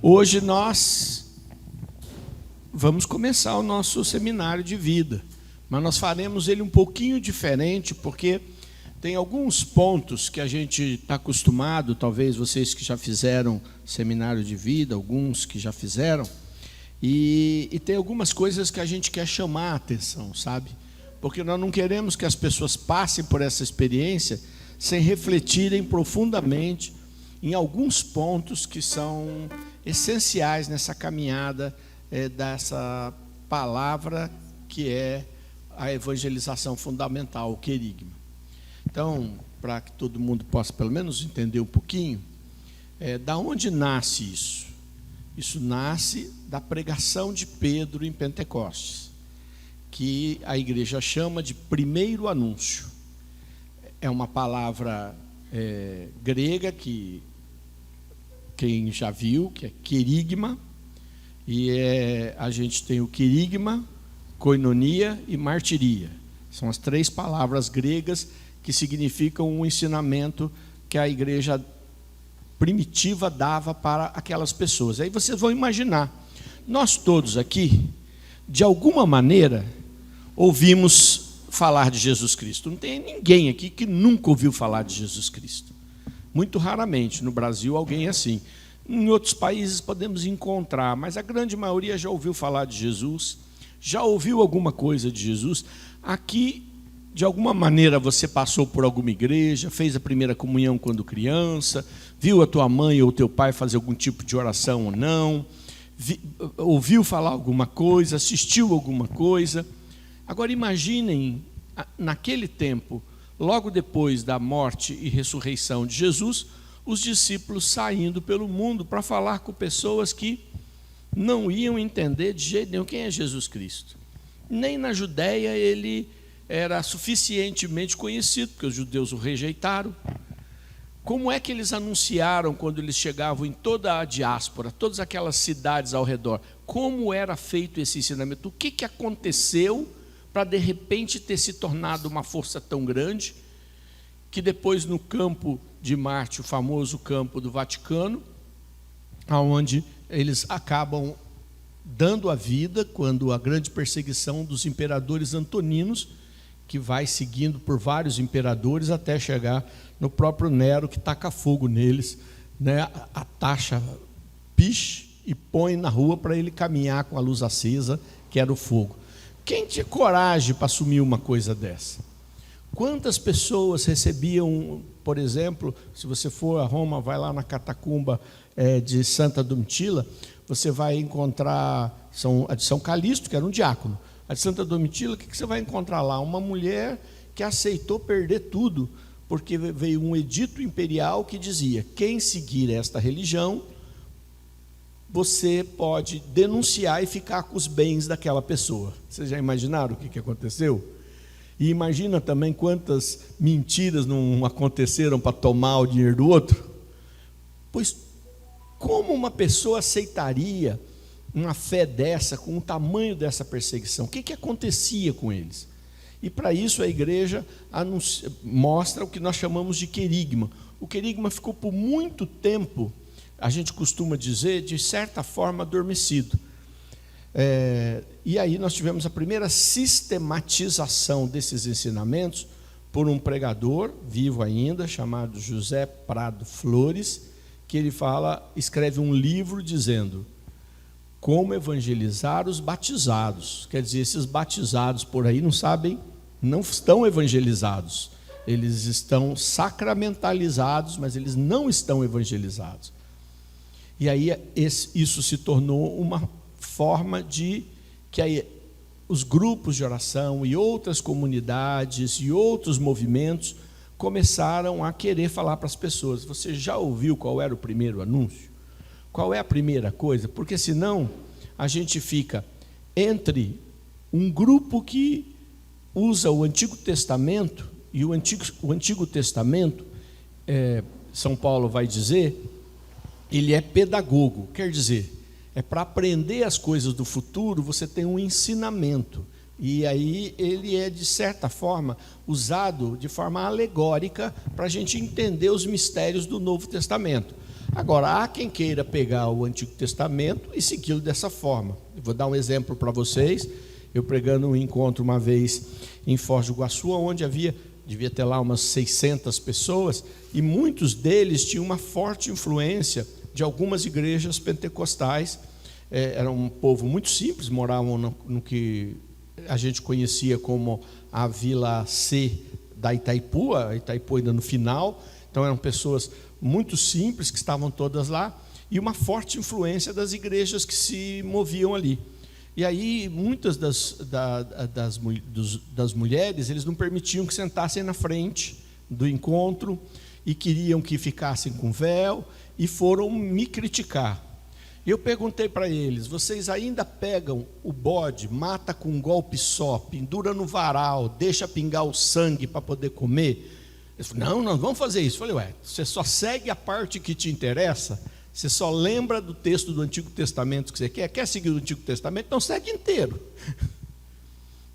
Hoje nós vamos começar o nosso seminário de vida, mas nós faremos ele um pouquinho diferente, porque tem alguns pontos que a gente está acostumado, talvez vocês que já fizeram seminário de vida, alguns que já fizeram, e tem algumas coisas que a gente quer chamar a atenção, sabe? Porque nós não queremos que as pessoas passem por essa experiência sem refletirem profundamente em alguns pontos que são essenciais nessa caminhada dessa palavra que é a evangelização fundamental, o querigma. Então, para que todo mundo possa pelo menos entender um pouquinho, da onde nasce isso? Isso nasce da pregação de Pedro em Pentecostes, que a igreja chama de primeiro anúncio. É uma palavra grega que quem já viu, que é querigma, e a gente tem o querigma, koinonia e martiria. São as três palavras gregas que significam um ensinamento que a igreja primitiva dava para aquelas pessoas. Aí vocês vão imaginar, nós todos aqui, de alguma maneira, ouvimos falar de Jesus Cristo. Não tem ninguém aqui que nunca ouviu falar de Jesus Cristo. Muito raramente, no Brasil, alguém é assim. Em outros países podemos encontrar, mas a grande maioria já ouviu falar de Jesus, já ouviu alguma coisa de Jesus. Aqui, de alguma maneira, você passou por alguma igreja, fez a primeira comunhão quando criança, viu a tua mãe ou teu pai fazer algum tipo de oração ou não, ouviu falar alguma coisa, assistiu alguma coisa. Agora imaginem, naquele tempo, logo depois da morte e ressurreição de Jesus, os discípulos saindo pelo mundo para falar com pessoas que não iam entender de jeito nenhum quem é Jesus Cristo. Nem na Judéia ele era suficientemente conhecido, porque os judeus o rejeitaram. Como é que eles anunciaram quando eles chegavam em toda a diáspora, todas aquelas cidades ao redor? Como era feito esse ensinamento? O que aconteceu para de repente ter se tornado uma força tão grande, que depois no campo de Marte, o famoso campo do Vaticano, onde eles acabam dando a vida, quando a grande perseguição dos imperadores antoninos, que vai seguindo por vários imperadores até chegar no próprio Nero, que taca fogo neles, né? A taxa piche e põe na rua para ele caminhar com a luz acesa, que era o fogo. Quem tinha coragem para assumir uma coisa dessa? Quantas pessoas recebiam, por exemplo, se você for a Roma, vai lá na catacumba de Santa Domitila, você vai encontrar a de São Calixto, que era um diácono. A de Santa Domitila, o que você vai encontrar lá? Uma mulher que aceitou perder tudo, porque veio um edito imperial que dizia: quem seguir esta religião, você pode denunciar e ficar com os bens daquela pessoa. Vocês já imaginaram o que aconteceu? E imagina também quantas mentiras não aconteceram para tomar o dinheiro do outro. Pois como uma pessoa aceitaria uma fé dessa, com o tamanho dessa perseguição? O que acontecia com eles? E para isso a igreja mostra o que nós chamamos de querigma. O querigma ficou por muito tempo, a gente costuma dizer, de certa forma adormecido. E aí nós tivemos a primeira sistematização desses ensinamentos por um pregador, vivo ainda, chamado José Prado Flores, que ele escreve um livro dizendo: como evangelizar os batizados. Quer dizer, esses batizados por aí não sabem, não estão evangelizados. Eles estão sacramentalizados, mas eles não estão evangelizados. E aí isso se tornou uma forma de que aí os grupos de oração e outras comunidades e outros movimentos começaram a querer falar para as pessoas: você já ouviu qual era o primeiro anúncio? Qual é a primeira coisa? Porque senão a gente fica entre um grupo que usa o Antigo Testamento, e o Antigo Testamento, São Paulo vai dizer, ele é pedagogo, quer dizer, para aprender as coisas do futuro, você tem um ensinamento, e aí ele é, de certa forma, usado de forma alegórica para a gente entender os mistérios do Novo Testamento. Agora, há quem queira pegar o Antigo Testamento e segui-lo dessa forma. Eu vou dar um exemplo para vocês. Eu pregando um encontro uma vez em Foz do Iguaçu, onde devia ter lá umas 600 pessoas, e muitos deles tinham uma forte influência de algumas igrejas pentecostais. Era um povo muito simples, moravam no que a gente conhecia como a Vila C da Itaipu, a Itaipu ainda no final. Então eram pessoas muito simples que estavam todas lá, e uma forte influência das igrejas que se moviam ali. E aí muitas das mulheres, eles não permitiam que sentassem na frente do encontro, e queriam que ficassem com véu, e foram me criticar. Eu perguntei para eles: vocês ainda pegam o bode, mata com um golpe só, pendura no varal, deixa pingar o sangue para poder comer? Eles falaram: não vamos fazer isso. Eu falei: você só segue a parte que te interessa? Você só lembra do texto do Antigo Testamento que você quer seguir o Antigo Testamento? Então segue inteiro.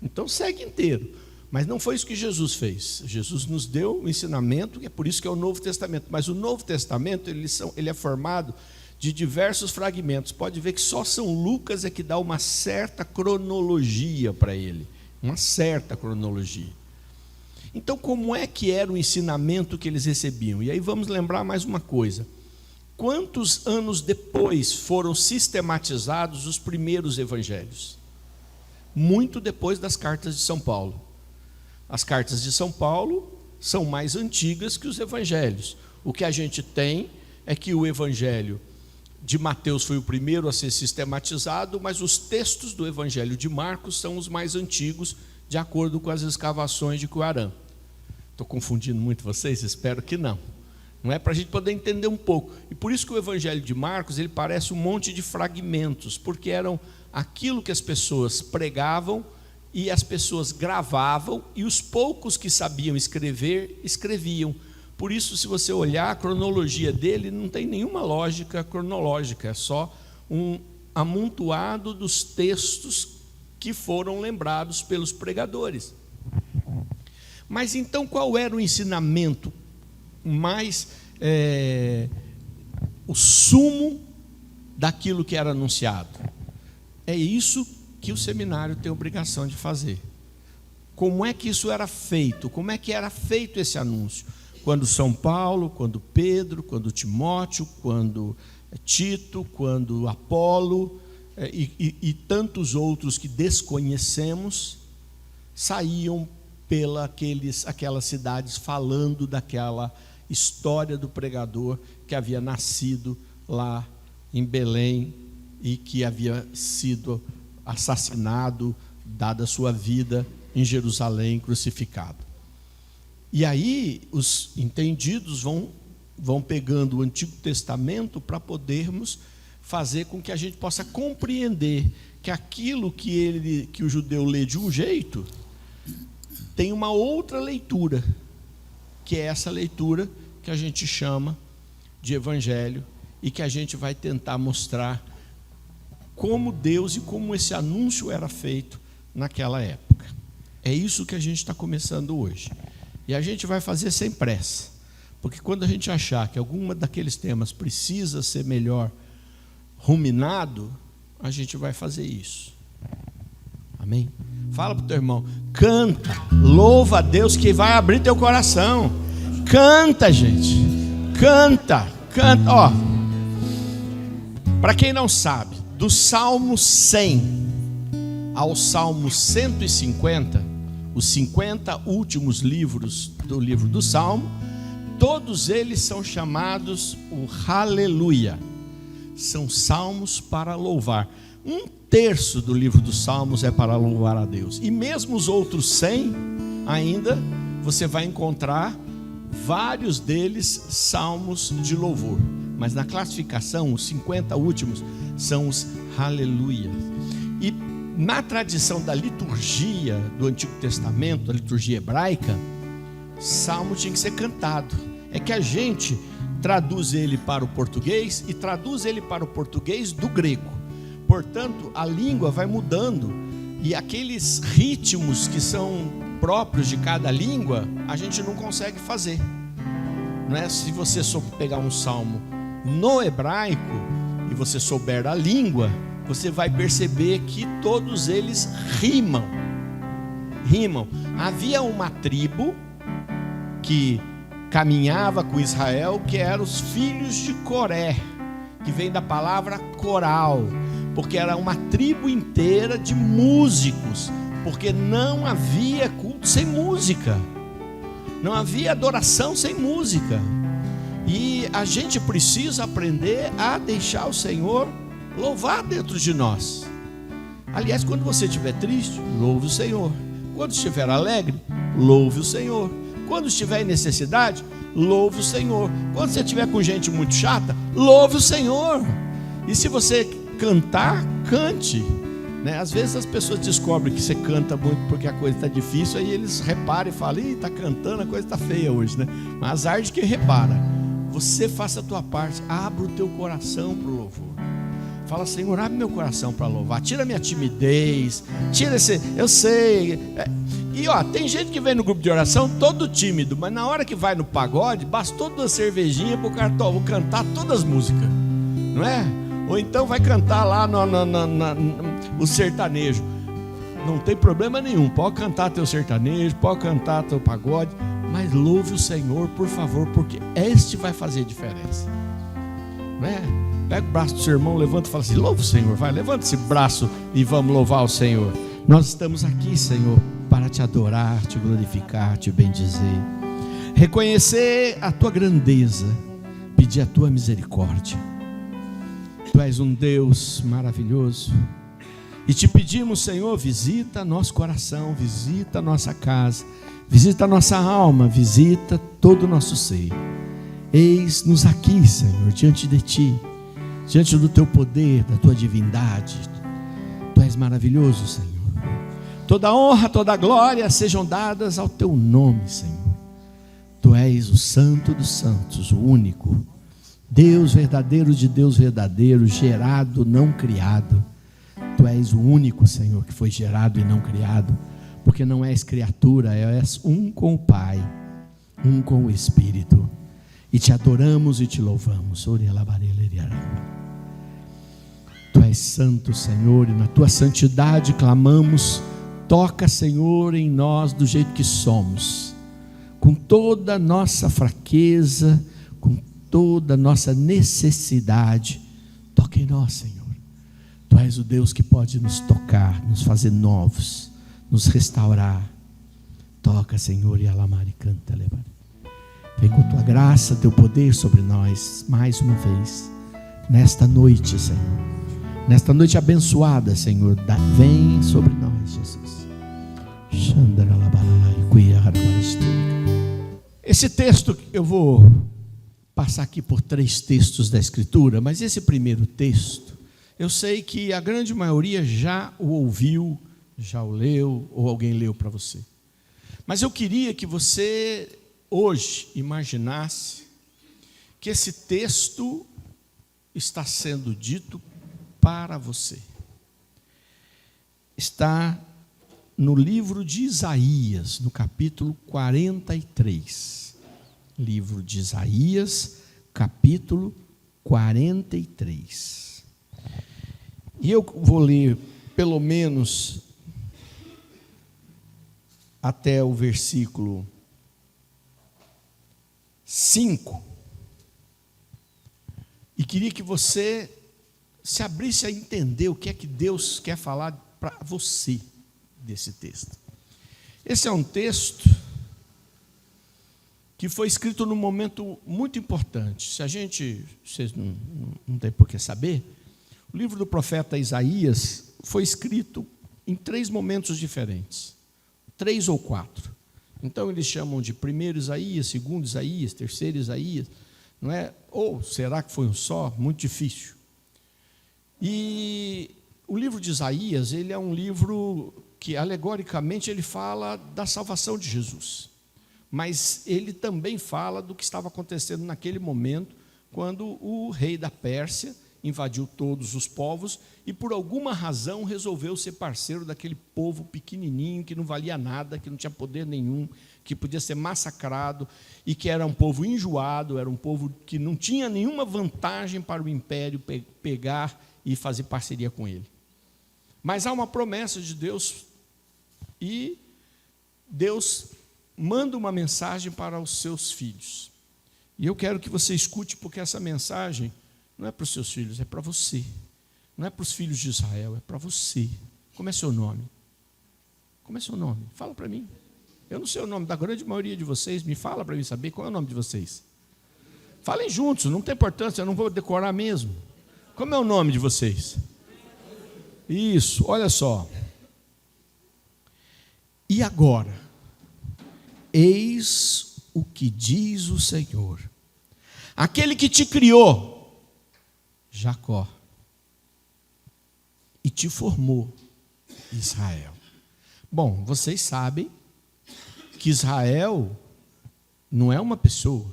Então segue inteiro. Mas não foi isso que Jesus fez. Jesus nos deu um ensinamento, e é por isso que é o Novo Testamento. Mas o Novo Testamento, ele é formado de diversos fragmentos. Pode ver que só São Lucas é que dá uma certa cronologia para ele. Uma certa cronologia. Então, como é que era o ensinamento que eles recebiam? E aí vamos lembrar mais uma coisa. Quantos anos depois foram sistematizados os primeiros evangelhos? Muito depois das cartas de São Paulo. As cartas de São Paulo são mais antigas que os evangelhos. O que a gente tem é que o evangelho de Mateus foi o primeiro a ser sistematizado, mas os textos do evangelho de Marcos são os mais antigos, de acordo com as escavações de Coarã. Estou confundindo muito vocês? Espero que não. Não é para a gente poder entender um pouco. E por isso que o evangelho de Marcos, ele parece um monte de fragmentos, porque eram aquilo que as pessoas pregavam e as pessoas gravavam, e os poucos que sabiam escrever, escreviam. Por isso, se você olhar a cronologia dele, não tem nenhuma lógica cronológica, é só um amontoado dos textos que foram lembrados pelos pregadores. Mas então qual era o ensinamento mais, o sumo daquilo que era anunciado? É isso que o seminário tem a obrigação de fazer. Como é que isso era feito? Como é que era feito esse anúncio? Quando São Paulo, quando Pedro, quando Timóteo, quando Tito, quando Apolo e tantos outros que desconhecemos saíam aquelas cidades falando daquela história do pregador que havia nascido lá em Belém e que havia sido assassinado, dada a sua vida em Jerusalém, crucificado. E aí os entendidos vão pegando o Antigo Testamento para podermos fazer com que a gente possa compreender que aquilo que o judeu lê de um jeito tem uma outra leitura, que é essa leitura que a gente chama de evangelho, e que a gente vai tentar mostrar como Deus e como esse anúncio era feito naquela época. É isso que a gente está começando hoje. E a gente vai fazer sem pressa, porque quando a gente achar que alguma daqueles temas precisa ser melhor ruminado, a gente vai fazer isso. Amém? Fala para o teu irmão, canta, louva a Deus que vai abrir teu coração. Canta, gente, canta. Ó, para quem não sabe, do Salmo 100 ao Salmo 150, os 50 últimos livros do livro do Salmo, todos eles são chamados o Aleluia. São salmos para louvar. 1/3 do livro dos Salmos é para louvar a Deus. E mesmo os outros 100, ainda você vai encontrar vários deles salmos de louvor. Mas na classificação, os 50 últimos são os Aleluia. E na tradição da liturgia do Antigo Testamento, a liturgia hebraica, salmo tinha que ser cantado. É que a gente traduz ele para o português e traduz ele para o português do grego. Portanto, a língua vai mudando e aqueles ritmos que são próprios de cada língua, a gente não consegue fazer. Não é? Se você só pegar um salmo no hebraico, e você souber a língua, você vai perceber que todos eles rimam. Havia uma tribo que caminhava com Israel, que eram os filhos de Coré, que vem da palavra coral, porque era uma tribo inteira de músicos, porque não havia culto sem música, não havia adoração sem música. E a gente precisa aprender a deixar o Senhor louvar dentro de nós. Aliás, quando você estiver triste, louve o Senhor. Quando estiver alegre, louve o Senhor. Quando estiver em necessidade, louve o Senhor. Quando você estiver com gente muito chata, louve o Senhor. E se você cantar, cante, né? Às vezes as pessoas descobrem que você canta muito porque a coisa está difícil, aí eles reparam e falam: ih, está cantando, a coisa está feia hoje, né? Mas azar de quem repara. Você faça a tua parte, abra o teu coração para o louvor. Fala: Senhor, abre meu coração para louvar, tira minha timidez, tira esse, eu sei. E tem gente que vem no grupo de oração todo tímido, mas na hora que vai no pagode, bastou uma cervejinha para o cara vou cantar todas as músicas, não é? Ou então vai cantar lá o sertanejo. Não tem problema nenhum, pode cantar teu sertanejo, pode cantar teu pagode, mas louve o Senhor, por favor, porque este vai fazer diferença, não é? Pega o braço do seu irmão, levanta e fala assim: louva o Senhor, vai, levanta esse braço e vamos louvar o Senhor. Nós estamos aqui, Senhor, para te adorar, te glorificar, te bendizer, reconhecer a tua grandeza, pedir a tua misericórdia. Tu és um Deus maravilhoso e te pedimos, Senhor, visita nosso coração, visita nossa casa, visita nossa alma, visita todo o nosso ser. Eis-nos aqui, Senhor, diante de ti, diante do teu poder, da tua divindade. Tu és maravilhoso, Senhor. Toda honra, toda glória sejam dadas ao teu nome, Senhor. Tu és o Santo dos Santos, o único Deus verdadeiro de Deus verdadeiro, gerado, não criado. Tu és o único, Senhor, que foi gerado e não criado, porque não és criatura, és um com o Pai, um com o Espírito. E te adoramos e te louvamos. Tu és santo, Senhor, e na tua santidade clamamos: toca, Senhor, em nós do jeito que somos, com toda a nossa fraqueza, com toda a nossa necessidade. Toca em nós, Senhor. Tu és o Deus que pode nos tocar, nos fazer novos, nos restaurar. Toca, Senhor, e alamar e canta, levar. Vem com tua graça, teu poder sobre nós, mais uma vez, nesta noite, Senhor. Nesta noite abençoada, Senhor, vem sobre nós, Jesus. Esse texto, eu vou passar aqui por 3 textos da Escritura, mas esse primeiro texto, eu sei que a grande maioria já o ouviu, já o leu, ou alguém leu para você. Mas eu queria que você hoje imaginasse que esse texto está sendo dito para você. Está no livro de Isaías, no capítulo 43. Livro de Isaías, capítulo 43. E eu vou ler pelo menos até o versículo 5. E queria que você se abrisse a entender o que é que Deus quer falar para você desse texto. Esse é um texto que foi escrito num momento muito importante. Vocês não têm por que saber, o livro do profeta Isaías foi escrito em 3 momentos diferentes, 3 ou 4. Então eles chamam de primeiro Isaías, segundo Isaías, terceiro Isaías, não é? Ou será que foi um só? Muito difícil. E o livro de Isaías, ele é um livro que alegoricamente ele fala da salvação de Jesus, mas ele também fala do que estava acontecendo naquele momento, quando o rei da Pérsia invadiu todos os povos e, por alguma razão, resolveu ser parceiro daquele povo pequenininho, que não valia nada, que não tinha poder nenhum, que podia ser massacrado e que era um povo enjoado, era um povo que não tinha nenhuma vantagem para o império pegar e fazer parceria com ele. Mas há uma promessa de Deus e Deus manda uma mensagem para os seus filhos. E eu quero que você escute, porque essa mensagem não é para os seus filhos, é para você. Não é para os filhos de Israel, é para você. Como é seu nome? Como é seu nome? Fala para mim. Eu não sei o nome da grande maioria de vocês, me fala para mim saber qual é o nome de vocês. Falem juntos, não tem importância, eu não vou decorar mesmo. Como é o nome de vocês? Isso, olha só. E agora, eis o que diz o Senhor, aquele que te criou, Jacó, e te formou, Israel. Bom, vocês sabem que Israel não é uma pessoa.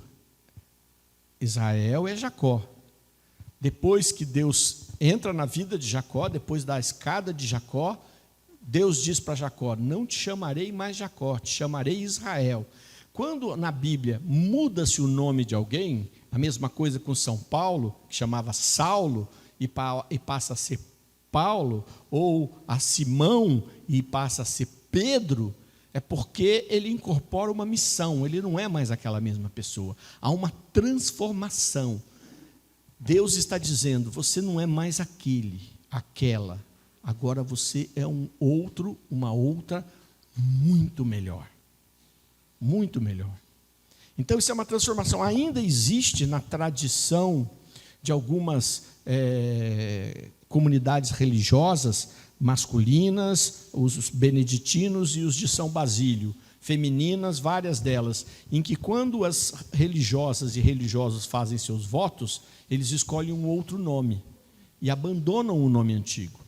Israel é Jacó. Depois que Deus entra na vida de Jacó, depois da escada de Jacó, Deus diz para Jacó: não te chamarei mais Jacó, te chamarei Israel. Quando na Bíblia muda-se o nome de alguém, a mesma coisa com São Paulo, que chamava Saulo, e passa a ser Paulo, ou a Simão, e passa a ser Pedro, é porque ele incorpora uma missão, ele não é mais aquela mesma pessoa. Há uma transformação. Deus está dizendo: você não é mais aquela, agora você é uma outra muito melhor. Muito melhor. Então isso é uma transformação. Ainda existe na tradição de algumas comunidades religiosas masculinas, os beneditinos e os de São Basílio, femininas, várias delas, em que quando as religiosas e religiosos fazem seus votos, eles escolhem um outro nome e abandonam o nome antigo.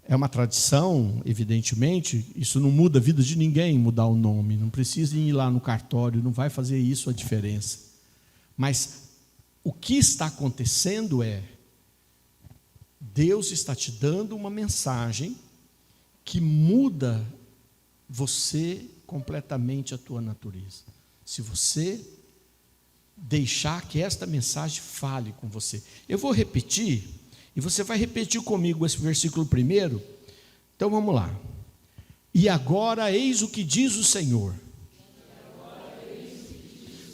É uma tradição, evidentemente, isso não muda a vida de ninguém, mudar o nome, não precisa ir lá no cartório, não vai fazer isso a diferença. Mas o que está acontecendo é, Deus está te dando uma mensagem que muda você completamente, a tua natureza. Se você deixar que esta mensagem fale com você. Eu vou repetir, e você vai repetir comigo esse versículo primeiro. Então vamos lá. E agora eis o que diz o Senhor.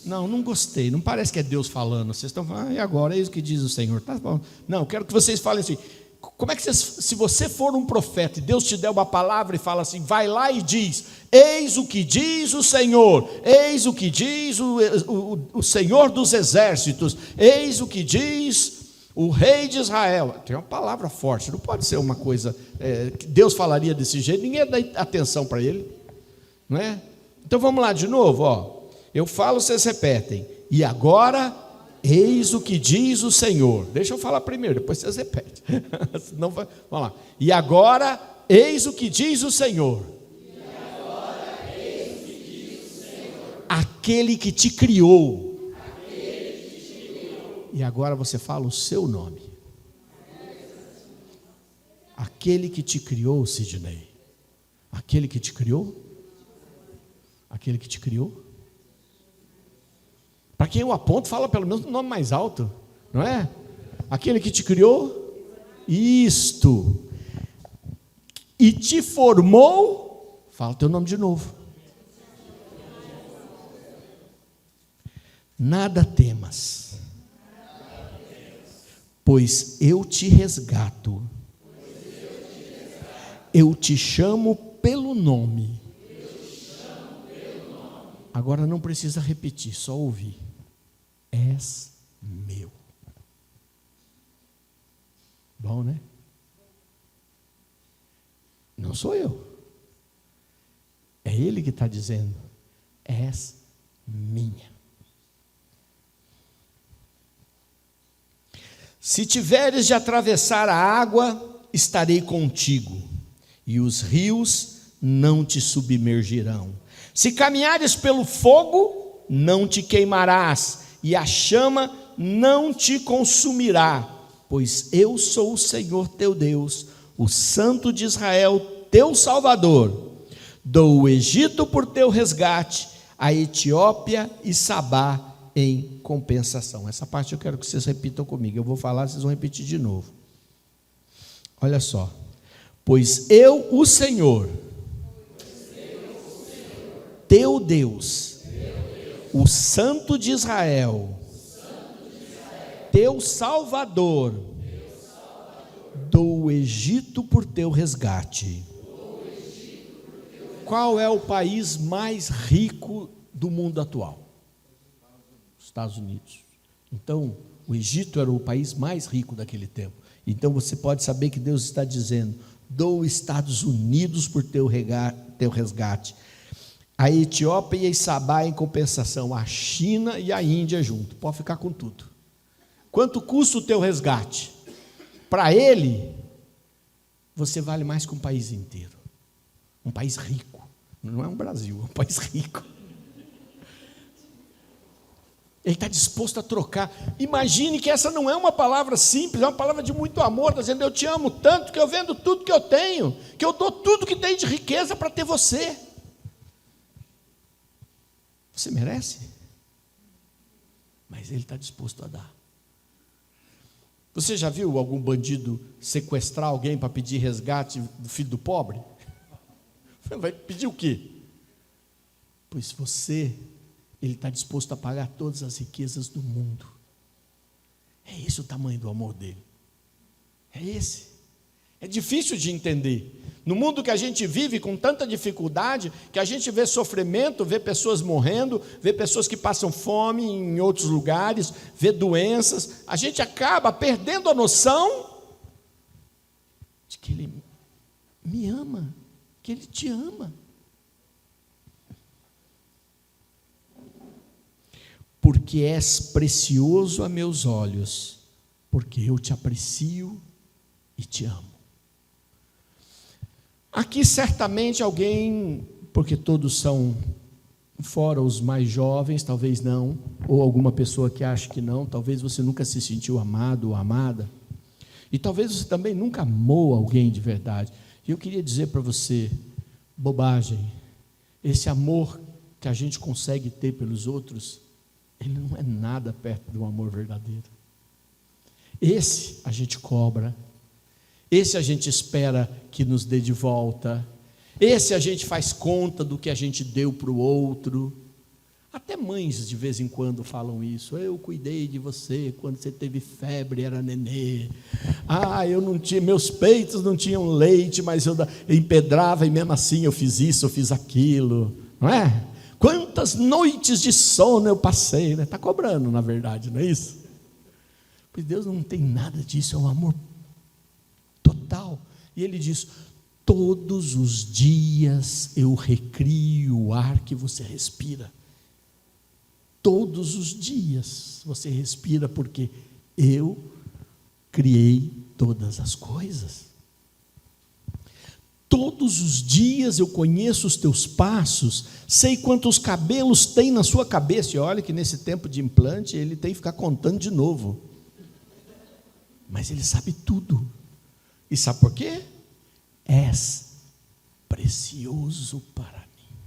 Não gostei, não parece que é Deus falando. Vocês estão falando, e agora eis o que diz o Senhor. Tá bom. Não, eu quero que vocês falem assim. Como é que se você for um profeta e Deus te der uma palavra e fala assim, vai lá e diz: eis o que diz o Senhor, eis o que diz o Senhor dos exércitos, eis o que diz o rei de Israel. Tem uma palavra forte, não pode ser uma coisa que Deus falaria desse jeito, ninguém dá atenção para ele, não é? Então vamos lá de novo, ó. Eu falo, vocês repetem. E agora, eis o que diz o Senhor. Deixa eu falar primeiro, depois vocês repetem. Senão vamos lá. E agora, eis o que diz o Senhor. E agora, eis o que diz o Senhor. Aquele que te criou. E agora você fala o seu nome. Aquele que te criou, Sidney. Aquele que te criou? Aquele que te criou? Para quem eu aponto, fala pelo menos o nome mais alto, não é? Aquele que te criou? Isto. E te formou? Fala o teu nome de novo. Nada temas, pois eu te resgato. Eu te chamo pelo nome. Agora não precisa repetir, só ouvir. És meu. Bom, né? Não sou eu. É Ele que está dizendo: és minha. Se tiveres de atravessar a água, estarei contigo, e os rios não te submergirão. Se caminhares pelo fogo, não te queimarás, e a chama não te consumirá, pois eu sou o Senhor teu Deus, o Santo de Israel, teu Salvador. Dou o Egito por teu resgate, a Etiópia e Sabá em compensação. Essa parte eu quero que vocês repitam comigo. Eu vou falar, vocês vão repetir de novo. Olha só. Pois eu, o Senhor, teu Deus, o Santo de Israel, teu Salvador, dou o Egito por teu resgate. Qual é o país mais rico do mundo atual? Estados Unidos. Então, o Egito era o país mais rico daquele tempo. Então, você pode saber que Deus está dizendo: dou os Estados Unidos por teu resgate, a Etiópia e Sabá em compensação, a China e a Índia junto. Pode ficar com tudo. Quanto custa o teu resgate? Para ele, você vale mais que um país inteiro. Um país rico. Não é um Brasil, é um país rico. Ele está disposto a trocar. Imagine que essa não é uma palavra simples, é uma palavra de muito amor, está dizendo: eu te amo tanto que eu vendo tudo que eu tenho, que eu dou tudo que tem de riqueza para ter você. Você merece? Mas ele está disposto a dar. Você já viu algum bandido sequestrar alguém para pedir resgate do filho do pobre? Vai pedir o quê? Pois ele está disposto a pagar todas as riquezas do mundo. É esse o tamanho do amor dele. É esse. É difícil de entender. No mundo que a gente vive com tanta dificuldade, que a gente vê sofrimento, vê pessoas morrendo, vê pessoas que passam fome em outros lugares, vê doenças, a gente acaba perdendo a noção de que Ele me ama, que Ele te ama. Porque és precioso a meus olhos, porque eu te aprecio e te amo. Aqui certamente alguém, porque todos são, fora os mais jovens, talvez não, ou alguma pessoa que acha que não, talvez você nunca se sentiu amado ou amada, e talvez você também nunca amou alguém de verdade. E eu queria dizer para você: bobagem. Esse amor que a gente consegue ter pelos outros, ele não é nada perto do amor verdadeiro. Esse a gente cobra, esse a gente espera que nos dê de volta, esse a gente faz conta do que a gente deu para o outro. Até mães de vez em quando falam isso: eu cuidei de você quando você teve febre, era nenê. Eu não tinha, meus peitos não tinham leite, mas eu empedrava e mesmo assim eu fiz isso, eu fiz aquilo, não é? Quantas noites de sono eu passei, né? Está cobrando, na verdade, não é isso? Pois Deus não tem nada disso, é um amor total. E Ele diz: todos os dias eu recrio o ar que você respira. Todos os dias você respira, porque eu criei todas as coisas. Todos os dias eu conheço os teus passos, sei quantos cabelos tem na sua cabeça. E olha que nesse tempo de implante ele tem que ficar contando de novo. Mas ele sabe tudo. E sabe por quê? És precioso para mim.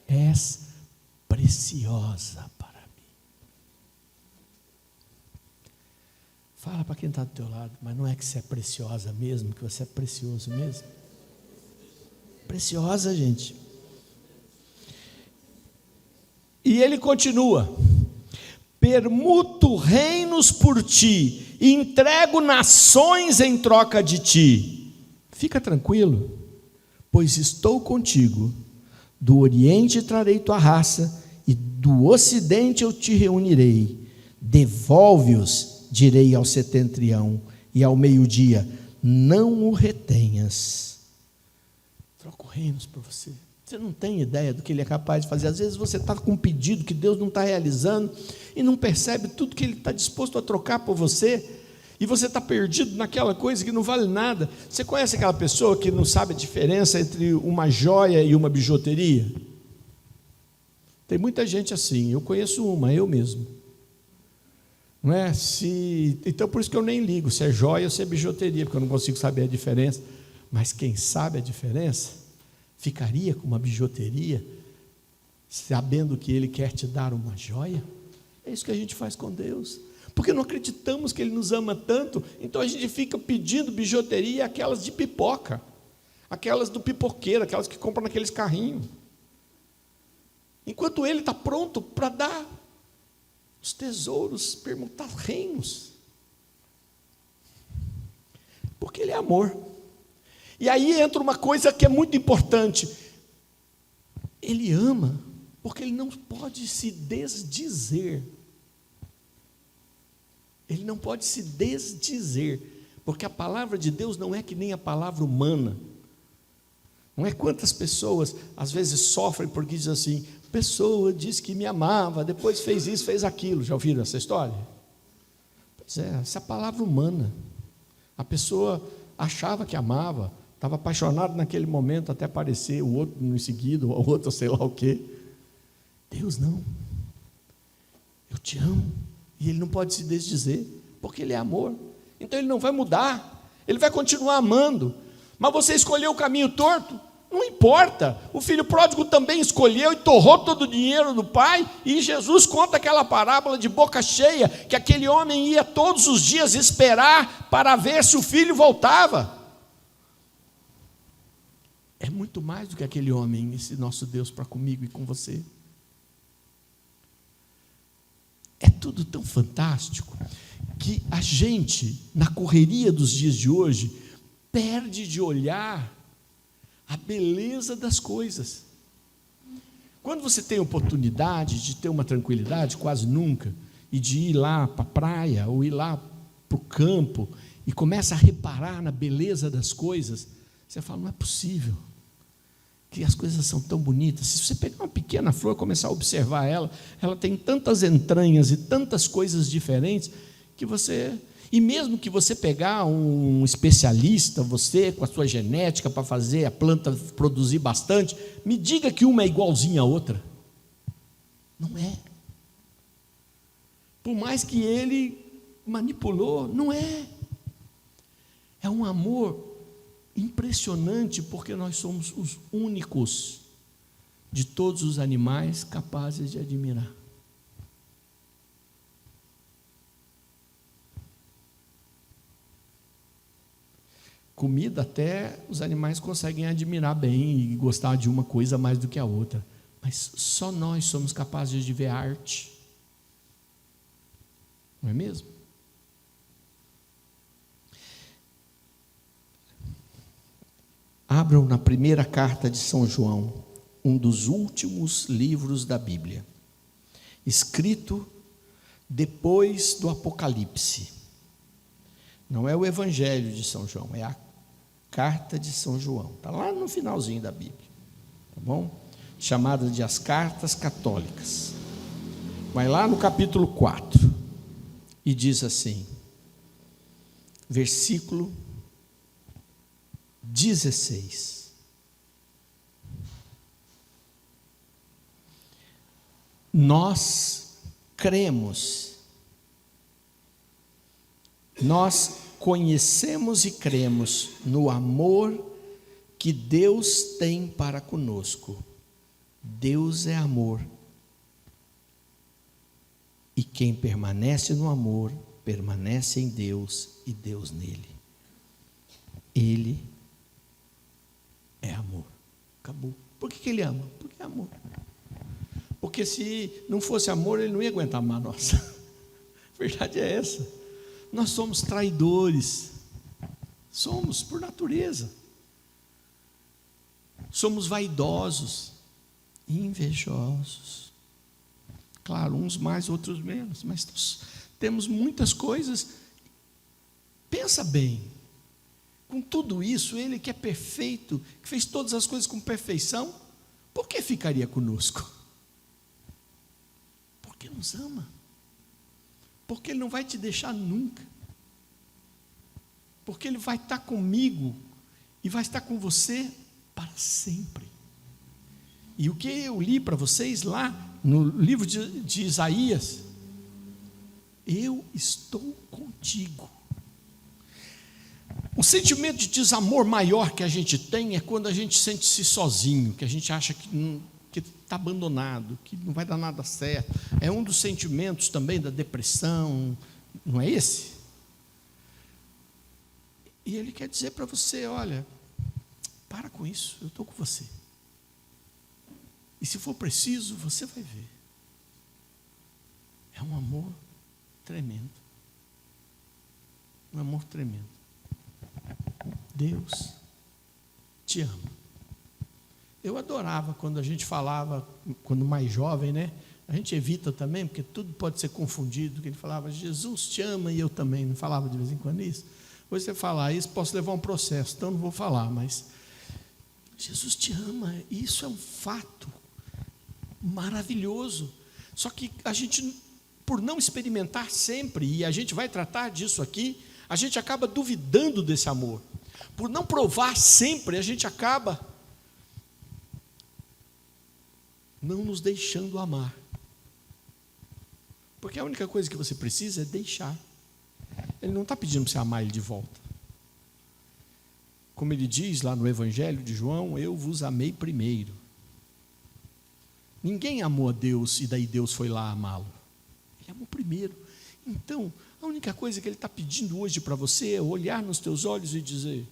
És preciosa para mim. Fala para quem está do teu lado: mas não é que você é preciosa mesmo, que você é precioso mesmo? Preciosa, gente. E ele continua: permuto reinos por ti, entrego nações em troca de ti. Fica tranquilo, pois estou contigo. Do Oriente trarei tua raça, e do Ocidente eu te reunirei. Devolve-os, direi ao setentrião, e ao meio-dia: não o retenhas. Troco reinos por você. Você não tem ideia do que Ele é capaz de fazer. Às vezes você está com um pedido que Deus não está realizando e não percebe tudo que Ele está disposto a trocar por você, e você está perdido naquela coisa que não vale nada. Você conhece aquela pessoa que não sabe a diferença entre uma joia e uma bijuteria? Tem muita gente assim. Eu conheço uma, eu mesmo. Não é? Então, por isso que eu nem ligo se é joia ou se é bijuteria, porque eu não consigo saber a diferença. Mas quem sabe a diferença, ficaria com uma bijuteria, sabendo que Ele quer te dar uma joia? É isso que a gente faz com Deus. Porque não acreditamos que Ele nos ama tanto, então a gente fica pedindo bijuteria, aquelas de pipoca, aquelas do pipoqueiro, aquelas que compram naqueles carrinhos. Enquanto Ele está pronto para dar os tesouros, permutar reinos. Porque Ele é amor. E aí entra uma coisa que é muito importante. Ele ama, porque Ele não pode se desdizer. Ele não pode se desdizer, porque a palavra de Deus não é que nem a palavra humana. Não é quantas pessoas às vezes sofrem porque diz assim, pessoa disse que me amava, depois fez isso, fez aquilo. Já ouviram essa história? Pois é, essa é a palavra humana. A pessoa achava que amava, estava apaixonado naquele momento até aparecer o outro em seguida, o outro sei lá o quê. Deus não. Eu te amo. E Ele não pode se desdizer, porque Ele é amor. Então Ele não vai mudar, Ele vai continuar amando. Mas você escolheu o caminho torto? Não importa. O filho pródigo também escolheu e torrou todo o dinheiro do pai. E Jesus conta aquela parábola de boca cheia, que aquele homem ia todos os dias esperar para ver se o filho voltava. É muito mais do que aquele homem, esse nosso Deus para comigo e com você. É tudo tão fantástico que a gente, na correria dos dias de hoje, perde de olhar a beleza das coisas. Quando você tem oportunidade de ter uma tranquilidade, quase nunca, e de ir lá para a praia, ou ir lá para o campo, e começa a reparar na beleza das coisas, você fala, não é possível que as coisas são tão bonitas. Se você pegar uma pequena flor e começar a observar ela, ela tem tantas entranhas e tantas coisas diferentes, que você... E mesmo que você pegar um especialista, você com a sua genética para fazer a planta produzir bastante, me diga que uma é igualzinha à outra. Não é. Por mais que ele manipulou, não é. É um amor impressionante, porque nós somos os únicos de todos os animais capazes de admirar. Comida até os animais conseguem admirar bem e gostar de uma coisa mais do que a outra, mas só nós somos capazes de ver arte, não é mesmo? Abram na primeira carta de São João, um dos últimos livros da Bíblia, escrito depois do Apocalipse. Não é o Evangelho de São João, é a carta de São João. Está lá no finalzinho da Bíblia, tá bom? Chamada de as cartas católicas. Vai lá no capítulo 4 e diz assim, versículo 16. Nós cremos, nós conhecemos e cremos no amor que Deus tem para conosco. Deus é amor. E quem permanece no amor, permanece em Deus e Deus nele. Ele é amor. Acabou. Por que ele ama? Porque é amor. Porque se não fosse amor, ele não ia aguentar amar nós. A verdade é essa. Nós somos traidores. Somos por natureza. Somos vaidosos, invejosos. Claro, uns mais, outros menos, mas temos muitas coisas. Pensa bem, com tudo isso, Ele que é perfeito, que fez todas as coisas com perfeição, por que ficaria conosco? Porque nos ama, porque Ele não vai te deixar nunca, porque Ele vai estar comigo e vai estar com você para sempre. E o que eu li para vocês lá no livro de Isaías, eu estou contigo. O sentimento de desamor maior que a gente tem é quando a gente sente-se sozinho, que a gente acha que está abandonado, que não vai dar nada certo. É um dos sentimentos também da depressão, não é esse? E ele quer dizer para você, olha, para com isso, eu estou com você. E se for preciso, você vai ver. É um amor tremendo. Um amor tremendo. Deus te ama. Eu adorava quando a gente falava, quando mais jovem, né? A gente evita também, porque tudo pode ser confundido. Que ele falava, Jesus te ama e eu também. Não falava de vez em quando isso? Hoje você falar isso, posso levar um processo, então não vou falar, mas Jesus te ama, isso é um fato maravilhoso. Só que a gente, por não experimentar sempre, e a gente vai tratar disso aqui, a gente acaba duvidando desse amor. Por não provar sempre, a gente acaba não nos deixando amar. Porque a única coisa que você precisa é deixar. Ele não está pedindo para você amar ele de volta. Como ele diz lá no Evangelho de João, eu vos amei primeiro. Ninguém amou a Deus e daí Deus foi lá amá-lo. Ele amou primeiro. Então, a única coisa que ele está pedindo hoje para você é olhar nos teus olhos e dizer,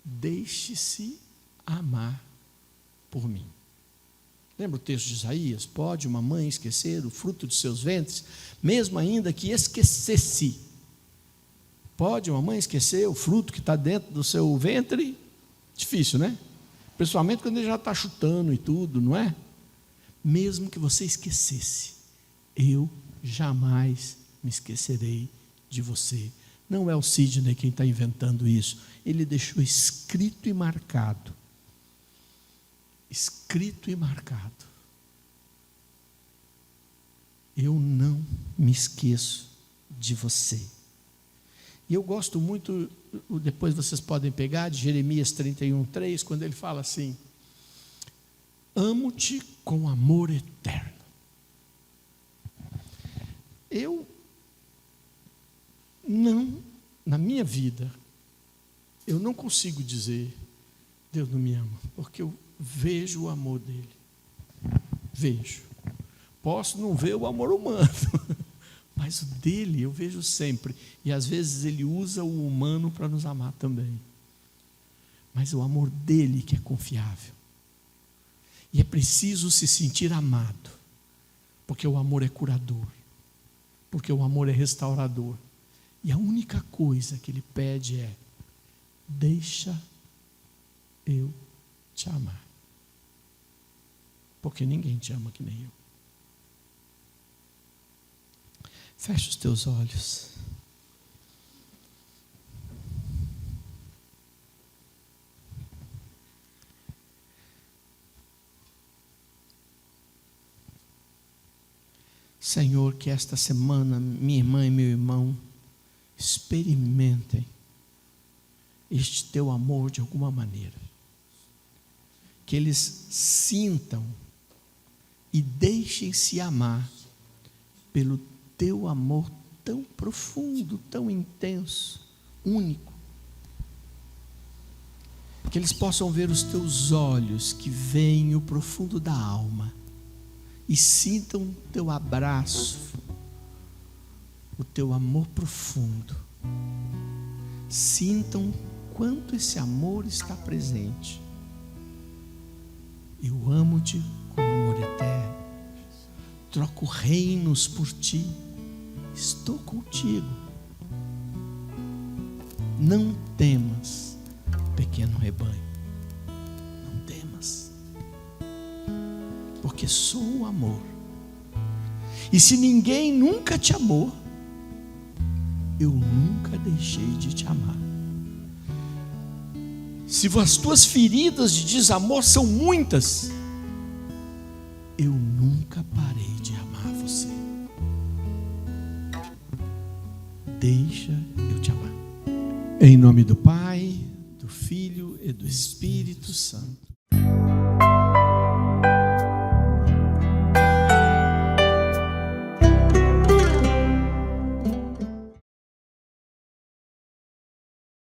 deixe-se amar por mim. Lembra o texto de Isaías? Pode uma mãe esquecer o fruto de seus ventres, mesmo ainda que esquecesse. Pode uma mãe esquecer o fruto que está dentro do seu ventre? Difícil, né? Principalmente quando ele já está chutando e tudo, não é? Mesmo que você esquecesse, eu jamais me esquecerei de você. Não é o Sidney quem está inventando isso. Ele deixou escrito e marcado. Escrito e marcado. Eu não me esqueço de você. E eu gosto muito, depois vocês podem pegar, de Jeremias 31:3, quando ele fala assim, amo-te com amor eterno. Eu não, na minha vida, eu não consigo dizer, Deus não me ama, porque eu vejo o amor dele. Vejo. Posso não ver o amor humano, mas o dele eu vejo sempre. E às vezes ele usa o humano para nos amar também. Mas o amor dele que é confiável. E é preciso se sentir amado, porque o amor é curador, porque o amor é restaurador. E a única coisa que ele pede é, deixa eu te amar. Porque ninguém te ama que nem eu. Fecha os teus olhos. Senhor, que esta semana minha irmã e meu irmão experimentem este teu amor de alguma maneira. Que eles sintam e deixem-se amar pelo teu amor tão profundo, tão intenso, único. Que eles possam ver os teus olhos que veem o profundo da alma e sintam o teu abraço, o teu amor profundo. Sintam quanto esse amor está presente. Eu amo-te com amor eterno. Troco reinos por ti. Estou contigo. Não temas, pequeno rebanho. Não temas. Porque sou o amor. E se ninguém nunca te amou, eu nunca deixei de te amar. Se as tuas feridas de desamor são muitas, eu nunca parei de amar você. Deixa eu te amar. Em nome do Pai, do Filho e do Espírito Santo.